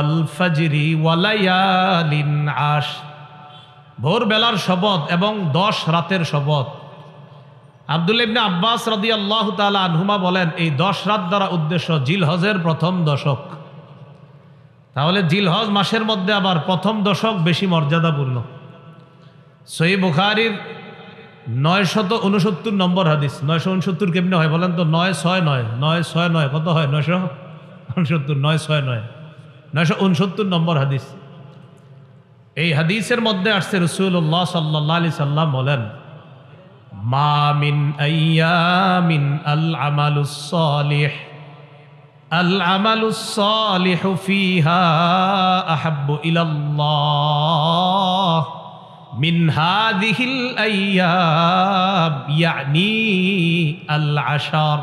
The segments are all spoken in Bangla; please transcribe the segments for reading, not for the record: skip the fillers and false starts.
আল ফাজরি ওয়া লায়ালিন আশ, ভোরবেলার শপথ এবং 10 রাতের শপথ। আব্দুল্লাহ ইবনে আব্বাস রাদিয়াল্লাহু তাআলা আনহুমা বলেন, এই 10 রাত দ্বারা উদ্দেশ্য জিলহজের প্রথম দশক। তাহলে জিলহজ মাসের মধ্যে আবার প্রথম দশক বেশি মর্যাদাপূর্ণ। সহিহ বুখারীর 969 নম্বর হাদিস। 969 কেমনে হয় বলেন তো? 969 কত হয়? 969 969 নম্বর হাদিস। এই হাদিসের মধ্যে আসছে রাসূলুল্লাহ সাল্লাল্লাহু আলাইহি সাল্লাম বলেন, মা মিন আইয়ামিন আল আমালুস সালিহু ফিহা আহাব্বু ইলাল্লাহ মিন হাযিহিল আইয়াম, ইয়ানি আল আশার।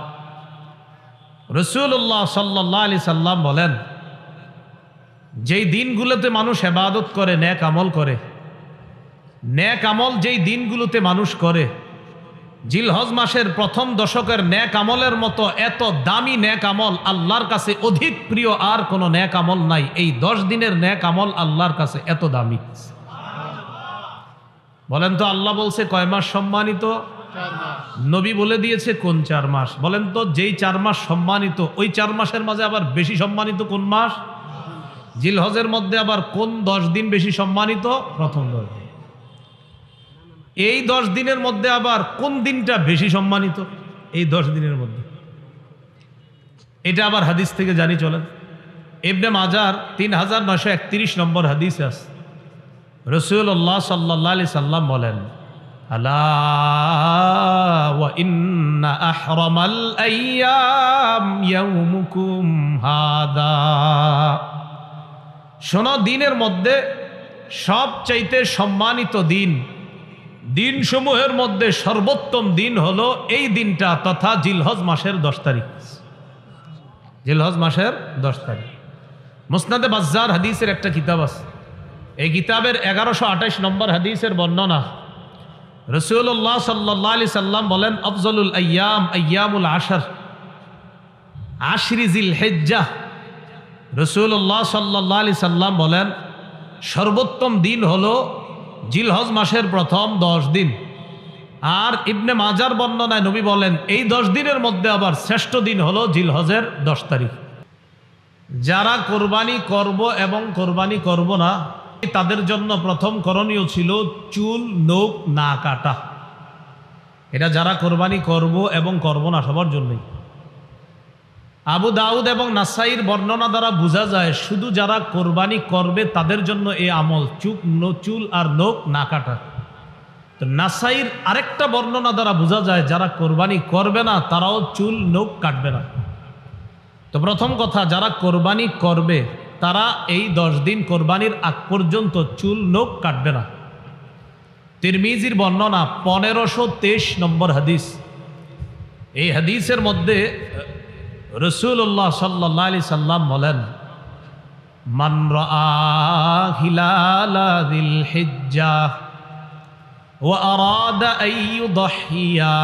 রাসূলুল্লাহ সাল্লাল্লাহু আলাইহি সাল্লাম বলেন, যেই দিনগুলোতে মানুষ ইবাদত করে, নেক আমল করে, নেক আমল যেই দিনগুলোতে মানুষ করে, জিলহজ মাসের প্রথম দশকের নেক আমলের মতো এত দামি নেক আমল আল্লাহর কাছে অধিক প্রিয় আর কোনো নেক আমল নাই। এই 10 দিনের নেক আমল আল্লাহর কাছে এত দামি। বলেন তো, আল্লাহ বলছে কয় মাস সম্মানিত? 4 মাস। নবী বলে দিয়েছে কোন 4 মাস? বলেন তো, যেই 4 মাস সম্মানিত, ওই 4 মাসের মাঝে আবার বেশি সম্মানিত কোন মাস? জিলহজের মধ্যে আবার কোন 10 দিন বেশি সম্মানিত? প্রথম 10 দিন। এই 10 দিনের মধ্যে আবার কোন দিনটা বেশি সম্মানিত? এই 10 দিনের মধ্যে। এটা আবার হাদিস থেকে জানি, চলেন। ইবনে মাজার 3931 নম্বর হাদিস আছে। রাসূলুল্লাহ সাল্লাল্লাহু আলাইহি সাল্লাম বলেন, আলা ওয়া ইন্না আহরামাল আইয়াম ইয়াউমুকুম হাদা। শোনো, দিনের মধ্যে সবচাইতে সম্মানিত দিন, দিনসমূহের মধ্যে সর্বোত্তম দিন হলো এই দিনটা, তথা জিলহজ মাসের 10 তারিখ। জিলহজ মাসের 10 তারিখ। মুসনাদে বাজ্জার হাদিসের একটা কিতাব আছে। এই কিতাবের 1128 নম্বর হাদিসের বর্ণনা। রাসূলুল্লাহ সাল্লাল্লাহু আলাইহি সাল্লাম বলেন, আফজলুল আইয়াম আইয়ামুল আশর, আশরি জিলহিজ্জাহ। রাসূলুল্লাহ সাল্লাল্লাহু আলাইহি সাল্লাম বলেন, সর্বোত্তম দিন হলো জিলহজ মাসের প্রথম 10 দিন। আর ইবনে মাজার বর্ণনায় নবী বলেন, এই 10 দিনের মধ্যে আবার শ্রেষ্ঠ দিন হলো জিলহজের 10 তারিখ। যারা কোরবানি করব এবং কোরবানি করব না, তাদের জন্য প্রথম করণীয় ছিল চুল নখ না কাটা। এটা যারা কোরবানি করব এবং করব না সবার জন্যই। আবু দাউদ এবং নাসাইর বর্ণনা দ্বারা বোঝা যায়, শুধু যারা কোরবানি করবে তাদের জন্য এই আমল, চুল আর নখ না কাটা। তো নাসাইর আরেকটা বর্ণনা দ্বারা বোঝা যায়, যারা কোরবানি করবে না তারাও চুল নখ কাটবে না। তো প্রথম কথা, যারা কোরবানি করবে তারা এই 10 দিন কোরবানির আগ পর্যন্ত চুল নখ কাটবে না। তিরমিজির বর্ণনা 1523 নম্বর হাদিস। এই হাদিসের মধ্যে রাসূলুল্লাহ সাল্লাল্লাহু আলাইহি সাল্লাম বলেন, মান রাআ হিলালা যিল হিজ্জাহ ওয়া আরাদা আন ইউদহিয়া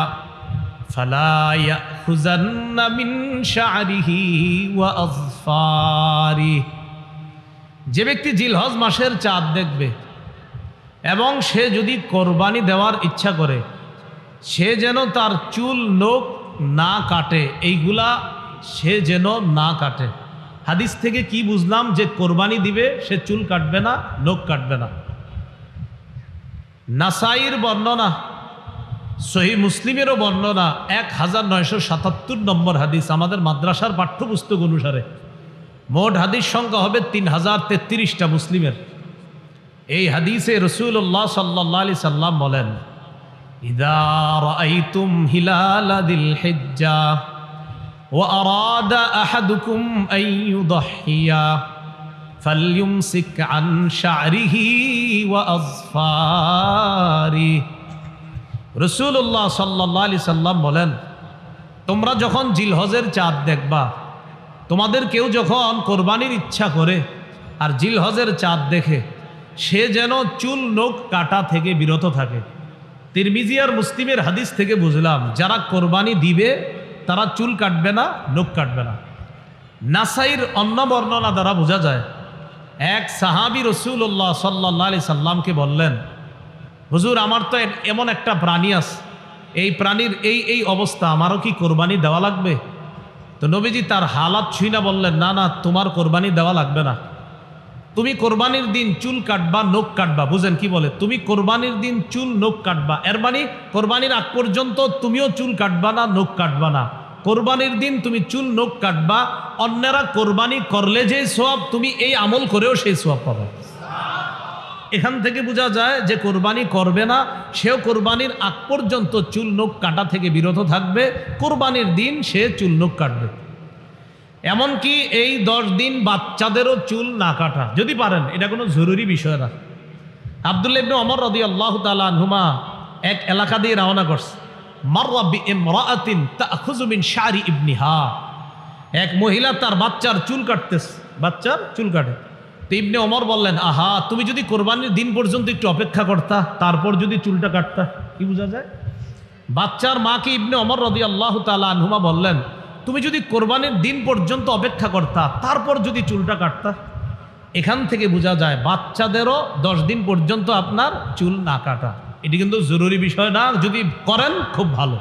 ফালা ইয়াখুযান্না মিন শা'রিহি ওয়া আযফারিহি। যে ব্যক্তি জিলহজ মাসের চাঁদ দেখবে এবং সে যদি কোরবানি দেওয়ার ইচ্ছা করে, সে যেন তার চুল নখ না কাটে, এইগুলা সে যেন না কাটে। হাদিস থেকে কি বুঝলাম? যে কোরবানি দিবে সে চুল কাটবে না, নখ কাটবে না। নাসাইর বর্ণনা, সহিহ মুসলিমেরও বর্ণনা 1977 নম্বর হাদিস। আমাদের মাদ্রাসার পাঠ্যপুস্তক অনুসারে মোট হাদিস সংখ্যা হবে 3033টা মুসলিমের। এই হাদিসে রাসূলুল্লাহ সাল্লাল্লাহু আলাইহি সাল্লাম বলেন, ইযা রাআইতুম হিলালা যিল হিজ্জাহ ওয়া আরাদা আহাদুকুম আন ইউদহিয়া ফালইউমসিক আন শা'রিহি ওয়া আযফারিহি। রাসূলুল্লাহ সাল্লাল্লাহু আলাইহি সাল্লাম বলেন, তোমরা যখন জিলহজের চাঁদ দেখবা, তোমাদের কেউ যখন কোরবানির ইচ্ছা করে আর জিলহজের চাঁদ দেখে, সে যেন চুল নখ কাটা থেকে বিরত থাকে। তিরমিজি আর মুসলিমের হাদিস থেকে বুঝলাম, যারা কোরবানি দিবে তারা চুল কাটবে না, নখ কাটবে না। নাসাইর অন্য বর্ণনা দ্বারা বোঝা যায়, এক সাহাবী রাসূলুল্লাহ সাল্লাল্লাহু আলাইহি সাল্লামকে বললেন, হুজুর আমার তো এমন একটা প্রাণী আছে, এই প্রাণীর এই অবস্থা, আমারও কি কোরবানি দেওয়া লাগবে? তো নবীজি তার হালাত ছুঁই না বললেন, না না, তোমার কোরবানি দেওয়া লাগবে না। তুমি কোরবানির দিন চুল কাটবা, নখ কাটবা। বুঝেন কি বলে? তুমি কোরবানির দিন চুল নখ কাটবা, এর মানে কোরবানির আগ পর্যন্ত তুমিও চুল কাটবা না, নখ কাটবা না। কোরবানির দিন তুমি চুল নখ কাটবা, অন্যরা কোরবানি করলে যে সওয়াব, তুমি এই আমল করেও সেই সওয়াব পাবে। এখান থেকে বোঝা যায় যে কোরবানি করবে না সেও কোরবানির আগ পর্যন্ত চুল নখ কাটা থেকে বিরত থাকবে, কোরবানির দিন সে চুল নখ কাটবে। এমনকি এই 10 দিন বাচ্চাদেরও চুল না কাটা যদি পারেন, এটা কোনো জরুরি বিষয় না। আব্দুল্লাহ ইবনে ওমর রাদিয়াল্লাহু তাআলা আনহুমা এক এলাকা দিয়ে রওনা করছে। মাররা বিইমরাআতিন তাখুযু মিন শারি ইবনিহা, এক মহিলা তার বাচ্চার চুল কাটতেছে, বাচ্চার চুল কাটে। তো ইবনে ওমর বললেন, আহা, তুমি যদি কোরবানির দিন পর্যন্ত একটু অপেক্ষা করতা, তারপর যদি চুলটা কাটতা, কি বোঝা যায়? বাচ্চার মাকে ইবনে ওমর রাদিয়াল্লাহু তাআলা আনহুমা বললেন, তুমি যদি কোরবানির দিন পর্যন্ত অপেক্ষা করতা, তারপর যদি চুলটা কাটতা। এখান থেকে বোঝা যায় বাচ্চাদেরও 10 দিন পর্যন্ত আপনার চুল না কাটা, এটি কিন্তু জরুরি বিষয় না, যদি করেন খুব ভালো।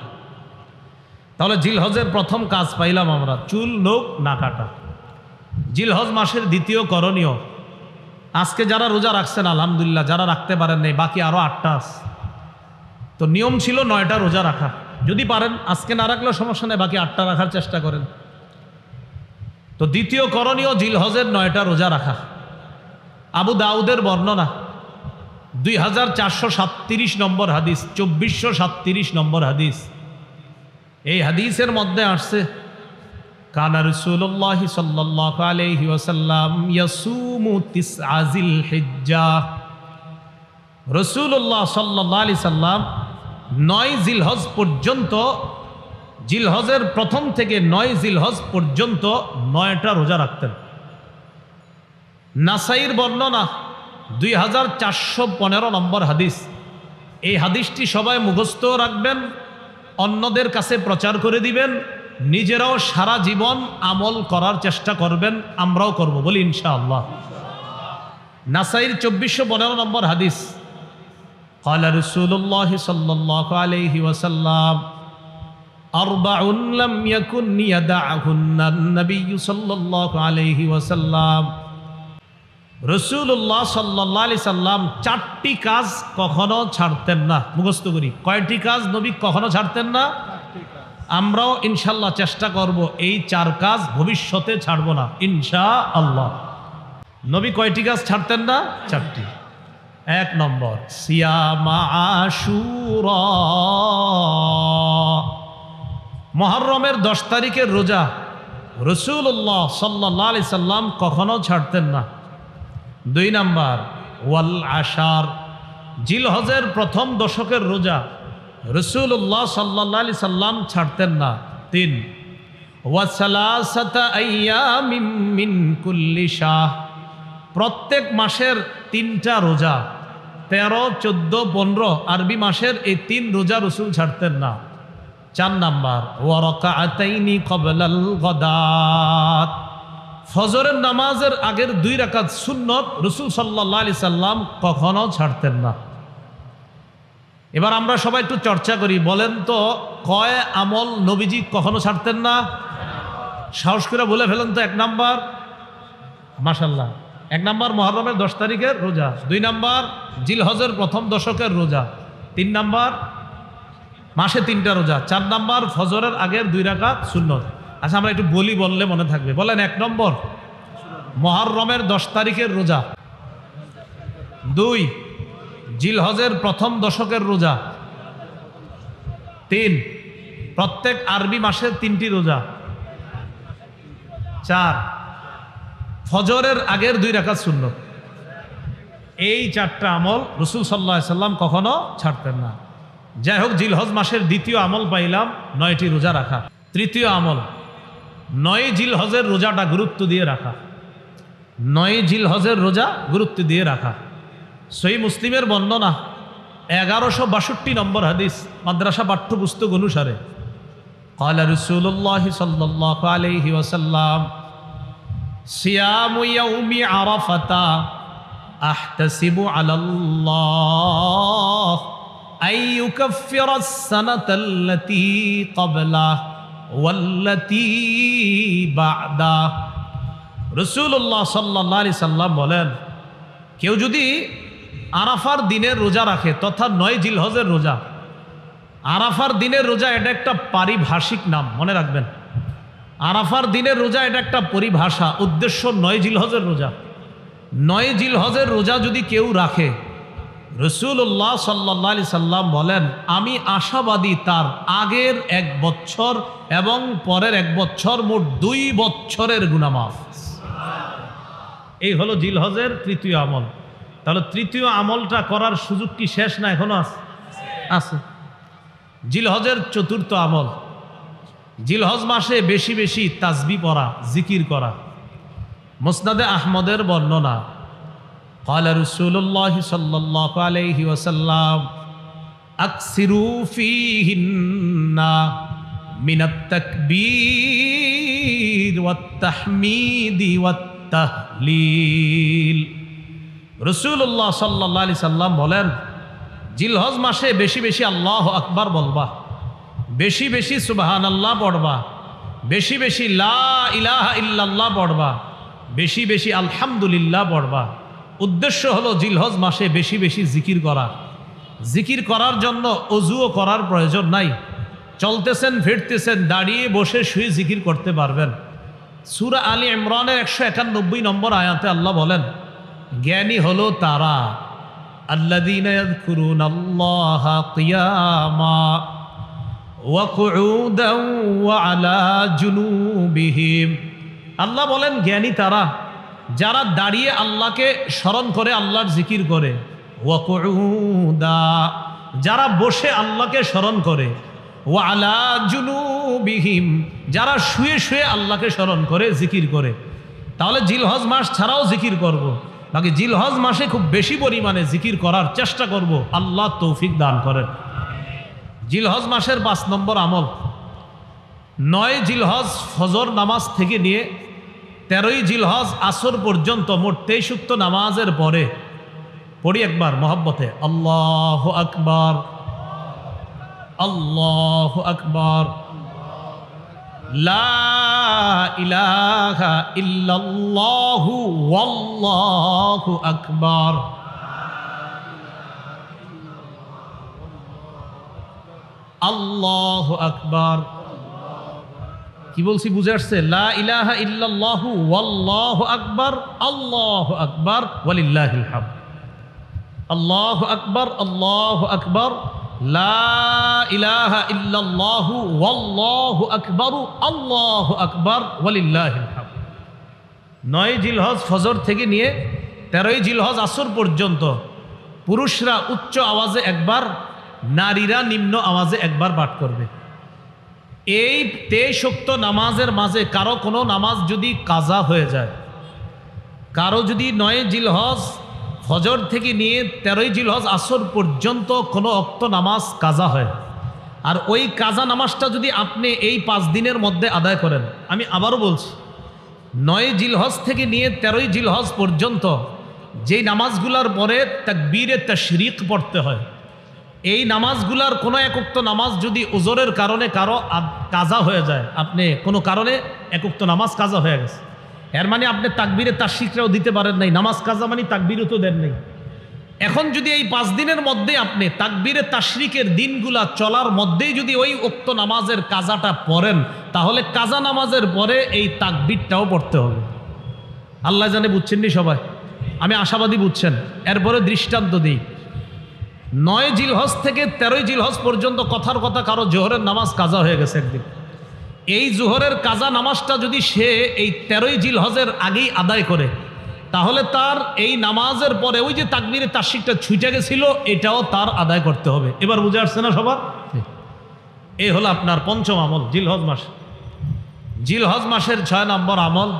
তাহলে জিলহজের প্রথম কাজ পাইলাম আমরা, চুল নখ না কাটা। জিলহজ মাসের দ্বিতীয় করণীয়, আজকে যারা রোজা রাখছেন আলহামদুলিল্লাহ, যারা রাখতে পারেন নাই বাকি আরো 8টা আছে। তো নিয়ম ছিল 9টা রোজা রাখা, যদি পারেন আজকে না রাখলেও সমস্যা নেই, বাকি 8টা রাখার চেষ্টা করেন। তো দ্বিতীয় করণীয় জিলহজের 9টা রোজা রাখা। আবু দাউদের বর্ণনা 2437 নম্বর হাদিস, 2437 নম্বর হাদিস। এই হাদিসের মধ্যে আসছে, কানা রাসূলুল্লাহ সাল্লাল্লাহু আলাইহি ওয়াসাল্লাম ইয়াসুমু তিসআ জিলহিজ্জাহ। রাসূলুল্লাহ সাল্লাল্লাহু আলাইহি সাল্লাম 9 জিলহজ পর্যন্ত, জিলহজের প্রথম থেকে 9 জিলহজ পর্যন্ত 9টা রোজা রাখতেন। নাসাইর বর্ণনা 2415 নম্বর হাদিস। এই হাদিসটি সবাই মুখস্থ রাখবেন, অন্যদের কাছে প্রচার করে দিবেন, নিজেরাও সারা জীবন আমল করার চেষ্টা করবেন, আমরাও করব, বলি ইনশাআল্লাহ। নাসাইর 2415 নম্বর হাদিস, قال رسول الله صلى الله عليه وسلم أربع لم يكن يدعهن النبي صلى الله عليه وسلم। রাসূলুল্লাহ সাল্লাল্লাহু আলাইহি সাল্লাম 4টি কাজ কখনো ছাড়তেন না। মুখস্থ করি, কয়টি কাজ নবী কখনো ছাড়তেন না? আমরাও ইনশাআল্লাহ চেষ্টা করব এই 4 কাজ ভবিষ্যতে ছাড়ব না ইনশাআল্লাহ। নবী কয়টি কাজ ছাড়তেন না? 4টি। 1 নম্বর, সিয়ামা আশুরা, মুহররমের 10 তারিখের রোজা রাসূলুল্লাহ সাল্লাল্লাহু আলাইহি সাল্লাম কখনো ছাড়তেন না। 2 নম্বর, ওয়াল আশার, জিলহজের প্রথম দশকের রোজা রাসূলুল্লাহ সাল্লাল্লাহু আলাইহি সাল্লাম ছাড়তেন না। 3, ওয়া সালাসাতা আইয়ামিন মিন কুল্লি শাহ, প্রত্যেক মাসের 3টা রোজা, 13, 14, 15 আরবি মাসের এই 3 রোজা রাসূল ছাড়তেন না। 4 নাম্বার, ওয়া রাকাআতাইনি ক্বাবলাল গাদাত, ফজরের নামাজের আগের 2 রাকাত সুন্নত রাসূল সাল্লাল্লাহু আলাইহি সাল্লাম কখনো ছাড়তেন না। এবার আমরা সবাই একটু চর্চা করি, বলেন তো কয় আমল নবীজি কখনো ছাড়তেন না? সাহস করে বলে ফেলেন তো। 1 নাম্বার, মাশাআল্লাহ, 1 নাম্বার মুহররমের 10 তারিখের রোজা, 2 নাম্বার জিলহজের প্রথম দশকের রোজা, 3 নাম্বার মাসে 3টা রোজা, 4 নাম্বার ফজরের আগের 2 রাকাত সুন্নত। আচ্ছা আমরা একটু বলি, বললে মনে থাকবে। বলেন, 1 নম্বর মুহররমের 10 তারিখের রোজা, 2 জিলহজের প্রথম দশকের রোজা, 3 প্রত্যেক আরবি মাসের 3টি রোজা, 4 ফজরের আগের 2 রাকাত সুন্নত। এই 4টা আমল রাসূল সাল্লাল্লাহু আলাইহি সাল্লাম কখনো ছাড়তেন না। যাই হোক, জিলহজ মাসের দ্বিতীয় আমল পাইলাম 9টি রোজা রাখা। তৃতীয় আমল, 9 জিলহজের রোজাটা গুরুত্ব দিয়ে রাখা। 9 জিলহজের রোজা গুরুত্ব দিয়ে রাখা। সহিহ মুসলিমের বর্ণনা 1162 নম্বর হাদিস, মাদ্রাসা পাঠ্যপুস্তক অনুসারে, قال رسول الله صلى الله عليه وسلم সিয়ামু ইয়াউমি আরাফাতা আহতাসিবু আলাল্লাহ আইয়ুকাফিরাস সানাতাল্লাতী ক্বাবলা ওয়াল্লাতী বা'দা। রাসূলুল্লাহ সাল্লাল্লাহু আলাইহি সাল্লাম বলেন, কেউ যদি আরাফার দিনের রোজা রাখে তথা 9 জিলহজের রোজা, আরাফার দিনের রোজা এটা একটা পারিভাষিক নাম, মনে রাখবেন। আরাফার দিনের রোজা এটা একটা পরিভাষা, উদ্দেশ্য 9 জিলহজের রোজা। 9 জিলহজের রোজা যদি কেউ রাখে, রাসূলুল্লাহ সাল্লাল্লাহু আলাইহি সাল্লাম বলেন, আমি আশাবাদী তার আগের 1 বছর এবং পরের 1 বছর, মোট 2 বছরের গুনাহ মাফ। এই হলো জিলহজের তৃতীয় আমল। তাহলে তৃতীয় আমলটা করার সুযোগ কি শেষ না এখনো আছে? জিলহজের চতুর্থ আমল, জিলহজ মাসে বেশি বেশি তাসবিহ পড়া, জিকির করা। মুসনাদে আহমদের বর্ণনা, قال رسول الله صلى الله عليه وسلم اكثروا فيهن من التكبير والتحميد والتهليل। রাসূলুল্লাহ সাল্লাল্লাহু আলাইহি সাল্লাম বলেন, জিলহজ মাসে বেশি বেশি আল্লাহু আকবার বলবা, বেশি বেশি সুবহানাল্লাহ পড়বা, বেশি বেশি লা ইলাহা ইল্লাল্লাহ পড়বা, বেশি বেশি আলহামদুলিল্লাহ পড়বা। উদ্দেশ্য হলো জিলহজ মাসে বেশি বেশি জিকির করা। জিকির করার জন্য অজুও করার প্রয়োজন নাই, চলতেছেন ফিরতেছেন, দাঁড়িয়ে বসে শুয়ে জিকির করতে পারবেন। সূরা আলী ইমরানের 191 নম্বর আয়াতে আল্লাহ বলেন, জ্ঞানী হলো তারা আল্লাযীনা ইয়াযকুরুনাল্লাহা কিয়ামা ওয়া কুউদান ওয়া আলা জুনুবিহিম। আল্লাহ বলেন জ্ঞানী তারা যারা দাঁড়িয়ে আল্লাহকে স্মরণ করে, আল্লাহর জিকির করে, ওয়া কুউদা যারা বসে আল্লাহকে স্মরণ করে, ওয়া আলা জুনুবিহিম যারা শুয়ে শুয়ে আল্লাহকে স্মরণ করে, জিকির করে। তাহলে জিলহজ মাস ছাড়াও জিকির করব, বাকি জিলহজ মাসে খুব বেশি পরিমাণে জিকির করার চেষ্টা করব, আল্লাহ তৌফিক দান করেন। জিলহজ মাসের 5 নম্বর আমল, 9 জিলহজ ফজর নামাজ থেকে নিয়ে 13ই জিলহজ আসর পর্যন্ত মোট 23 ওয়াক্ত নামাজের পরে পড়ি একবার মহব্বতে আল্লাহু আকবার, আল্লাহু আকবার, লা ইলাহা ইল্লাল্লাহু ওয়াল্লাহু আকবার। আল্লাহু আকবার। কি বলছি বুঝে আসছে? লা ইলাহা ইল্লাল্লাহু ওয়াল্লাহু আকবার, আল্লাহু আকবার ওয়ালিল্লাহিল হামদ। আল্লাহু আকবার, আল্লাহু আকবার, লা ইলাহা ইল্লাল্লাহু ওয়াল্লাহু আকবার, আল্লাহু আকবার ওয়ালিল্লাহিল হামদ। 9 জিলহজ ফজর থেকে নিয়ে 13ই জিলহজ আসর পর্যন্ত পুরুষরা উচ্চ আওয়াজে একবার, নারীরা নিম্ন আওয়াজে একবার পাঠ করবে। এই 23 ওয়াক্ত নামাজের মাঝে কারো কোনো নামাজ যদি কাজা হয়ে যায়, কারো যদি 9 জিলহজ ফজর থেকে নিয়ে 13ই জিলহজ আসর পর্যন্ত কোনো ওয়াক্ত নামাজ কাজা হয়, আর ওই কাজা নামাজটা যদি আপনি এই 5 দিনের মধ্যে আদায় করেন, আমি আবারও বলছি, 9 জিলহজ থেকে নিয়ে 13ই জিলহজ পর্যন্ত যেই নামাজগুলোর পরে তাকবীরে তাশরিক পড়তে হয়, এই নামাজগুলার কোনো এক ওয়াক্ত নামাজ যদি ওজরের কারণে কারো কাজা হয়ে যায়, আপনি কোনো কারণে এক ওয়াক্ত নামাজ কাজা হয়ে গেছে, এর মানে আপনি তাকবীরে তাশরিকটাও দিতে পারেন নাই, নামাজ কাজা মানে তাকবীরও তো দেন নাই। এখন যদি এই 5 দিনের মধ্যে আপনি তাকবীরে তাশরিকের দিনগুলা চলার মধ্যেই যদি ওই ওয়াক্ত নামাজের কাজাটা পড়েন, তাহলে কাজা নামাজের পরে এই তাকবীরটাও পড়তে হবে। আল্লাহ জানে বুঝছেন নি সবাই? আমি আশাবাদী বুঝছেন। এরপরে দৃষ্টান্ত দিই, 9 জিলহজ থেকে 13ই জিলহজ পর্যন্ত কথার কথা কারো জোহরের নামাজ কাজা হয়ে গেছে একদিন, এই জোহরের কাজা নামাজটা যদি সে এই 13ই জিলহজের আগেই আদায় করে, তাহলে তার এই নামাজের পরে ওই যে তাকবীরে তাশরিকটা ছুটে গেছিল, এটাও তার আদায় করতে হবে। এবার বুঝে আসছে না সবার? এই হলো আপনার 5ম আমল জিলহজ মাস। জিলহজ মাসের 6 নম্বর আমল,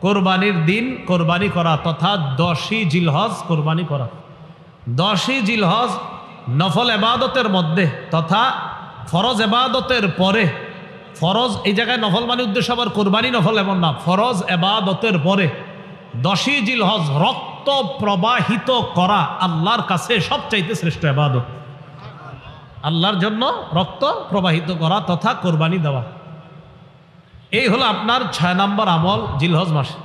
কোরবানির দিন কোরবানি করা তথা 10ই জিলহজ কোরবানি করা। 10ই জিলহজ নফল এবাদতের মধ্যে তথা ফরজ এবাদতের পরে ফরজ এই জায়গায় নফল মানে উদ্দেশ্য আবার কোরবানি নফল এমন না, ফরজ এবাদতের পরে 10ই জিলহজ রক্ত প্রবাহিত করা আল্লাহর কাছে সবচাইতে শ্রেষ্ঠ এবাদত। আল্লাহর জন্য রক্ত প্রবাহিত করা তথা কোরবানি দেওয়া, এই হলো আপনার 6 নম্বর আমল জিলহজ মাসে।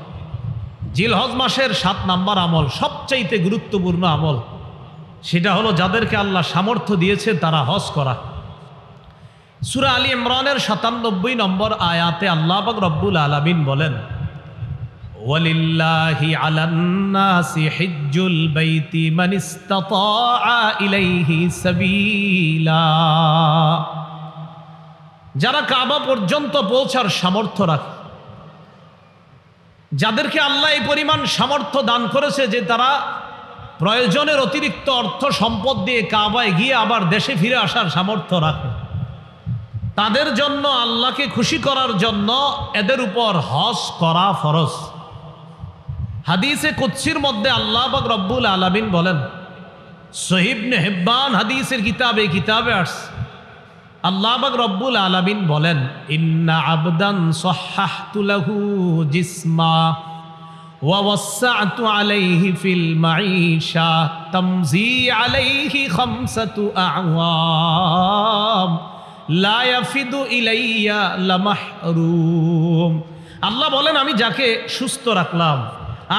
জিলহজ মাসের 7 নম্বর আমল সবচাইতে গুরুত্বপূর্ণ আমল, সেটা হলো যাদেরকে আল্লাহ সামর্থ্য দিয়েছে তারা হজ করা। সূরা আলী ইমরানের 97 নম্বর আয়াতে আল্লাহ পাক রব্বুল আলামিন বলেন, ওয়ালিল্লাহি আলান নাসি হিজ্জুল বাইতি মান ইসতাতা ইলাইহি সাবিলা। যারা কাবা পর্যন্ত পৌঁছার সামর্থ্য রাখে, যাদেরকে আল্লাহ এই পরিমাণ সামর্থ্য দান করেছে যে তারা প্রয়োজনের অতিরিক্ত অর্থ সম্পদ দিয়ে কাবায় গিয়ে আবার দেশে ফিরে আসার সামর্থ্য রাখে, তাদের জন্য আল্লাহকে খুশি করার জন্য এদের উপর হজ করা ফরজ। হাদিসে কুদসির মধ্যে আল্লাহ পাক রব্বুল আলামিন বলেন, সহিহ ইবনে হিব্বান হাদিসের কিতাবে আসছে, আল্লাহ পাক রব্বুল আলামিন বলেন, ইন্না আবদান সাহহাহতু লাহু জিসমা ওয়া ওয়াসসা'তু আলাইহি ফিল মাঈশা তামজি আলাইহি খামসাতু আ'ওয়াম লা ইয়াফিদু ইলাইয়া লামাহরুম। আল্লাহ বলেন, আমি যাকে সুস্থ রাখলাম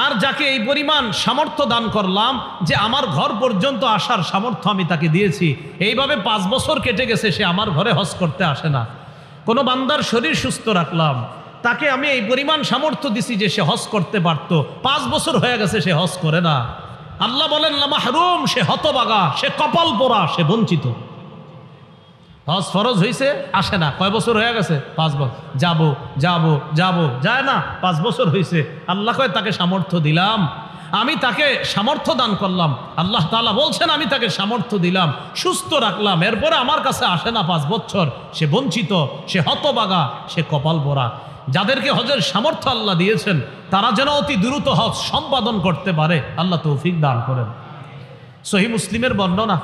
আর যাকে এই পরিমাণ সামর্থ্য দান করলাম যে আমার ঘর পর্যন্ত আসার সামর্থ্য আমি তাকে দিয়েছি, এইভাবে 5 বছর কেটে গেছে সে আমার ঘরে হজ করতে আসে না। কোনো বান্দার শরীর সুস্থ রাখলাম, তাকে আমি এই পরিমাণ সামর্থ্য দিছি যে সে হজ করতে পারত, 5 বছর হয়ে গেছে সে হজ করে না। আল্লাহ বলেন লামাহরুম, সে হতবাগা, সে কপাল পোড়া, সে বঞ্চিত। হজ ফরজ হয়েছে, আসে না, কয় বছর হয়ে গেছে? 5 বছর। যাবো যায় না, 5 বছর হয়েছে। আল্লাহ কয় তাকে সামর্থ্য দিলাম, আমি তাকে সামর্থ্য দান করলাম। আল্লাহ তাআলা বলছেন আমি তাকে সামর্থ্য দিলাম, সুস্থ রাখলাম, এরপরে আমার কাছে আসে না 5 বছর, সে বঞ্চিত, সে হতবাগা, সে কপাল পোড়া। যাদেরকে হজের সামর্থ্য আল্লাহ দিয়েছেন তারা যেন অতি দ্রুত হজ সম্পাদন করতে পারে, আল্লাহ তৌফিক দান করেন। সহিহ মুসলিমের বর্ণনা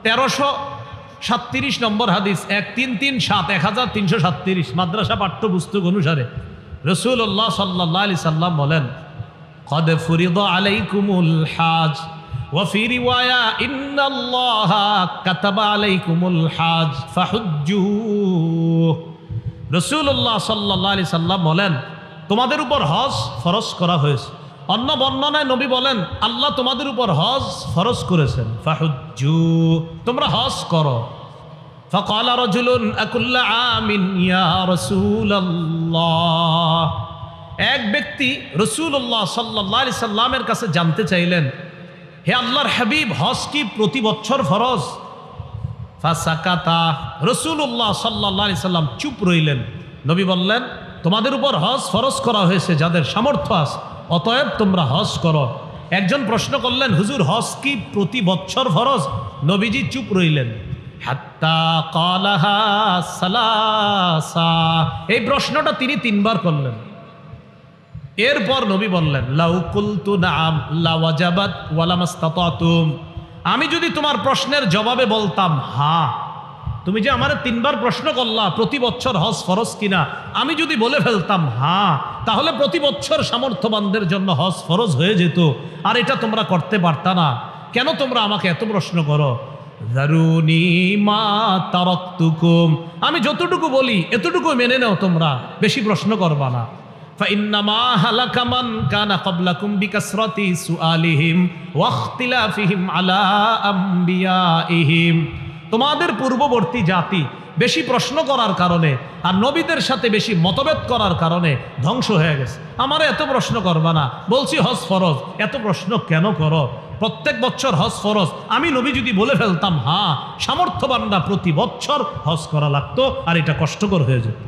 1337 নম্বর হাদিস, 1337 মাদ্রাসা পাঠ্যপুস্তক অনুসারে রাসূলুল্লাহ সাল্লাল্লাহু আলাইহি সাল্লাম বলেন, قد فرض عليكم الحج وفي رواية إن الله كتب عليكم الحج فحجوا। রাসূলুল্লাহ সাল্লাল্লাহু আলাইহি সাল্লাম বলেন, তোমাদের উপর হজ ফরজ করা হয়েছে। অন্য বর্ণনায় নবী বলেন, আল্লাহ তোমাদের উপর হজ ফরজ করেছেন, ফাহুজ্জু, তোমরা হজ করো। فقال رجل أكل عام يا رسول الله। এক ব্যক্তি রাসূলুল্লাহ সাল্লাল্লাহু আলাইহি সাল্লামের কাছে জানতে চাইলেন, হে আল্লাহর হাবিব, হজ কি প্রতি বছর ফরজ? ফাসাকাতা, রাসূলুল্লাহ সাল্লাল্লাহু আলাইহি সাল্লাম চুপ রইলেন। নবী বললেন, তোমাদের উপর হজ ফরজ করা হয়েছে যাদের সামর্থ্য আছে, অতএব তোমরা হজ করো। একজন প্রশ্ন করলেন, হুজুর হজ কি প্রতি বছর ফরজ? নবীজি চুপ রইলেন। হাত্তা ক্বালাহা সালাসা, এই প্রশ্নটা তিনি 3 বার করলেন। এরপর নবী বললেন, লাউ কুলতু নাআম লাওয়াজাবাত ওয়ালামাস্তাতাতুম, আমি যদি তোমার প্রশ্নের জবাবে বলতাম হ্যাঁ, তুমি যে আমারে 3 বার প্রশ্ন করলা প্রতি বছর হজ ফরজ কিনা, আমি যদি বলে ফেলতাম হ্যাঁ, তাহলে প্রতি বছর সামর্থ্যবানদের জন্য হজ ফরজ হয়ে যেত, আর এটা তোমরা করতে পারতা না। কেন তোমরা আমাকে এত প্রশ্ন করো? যারুনি মা তারাকতুকুম, আমি যতটুকু বলি এতটুকু মেনে নাও, তোমরা বেশি প্রশ্ন করবা না। فإنما هلك من كان قبلكم بكثرة سؤالهم واختلافهم على أنبيائهم। তোমাদের পূর্ববর্তী জাতি বেশি প্রশ্ন করার কারণে আর নবীদের সাথে বেশি মতভেদ করার কারণে ধ্বংস হয়ে গেছে। আমারে এত প্রশ্ন করবা না, বলছি হজ ফরজ, এত প্রশ্ন কেন করো? প্রত্যেক বছর হজ ফরজ, আমি নবী যদি বলে ফেলতাম হ্যাঁ, সামর্থ্যবানরা প্রতি বছর হজ করা লাগতো, আর এটা কষ্টকর হয়ে যেত।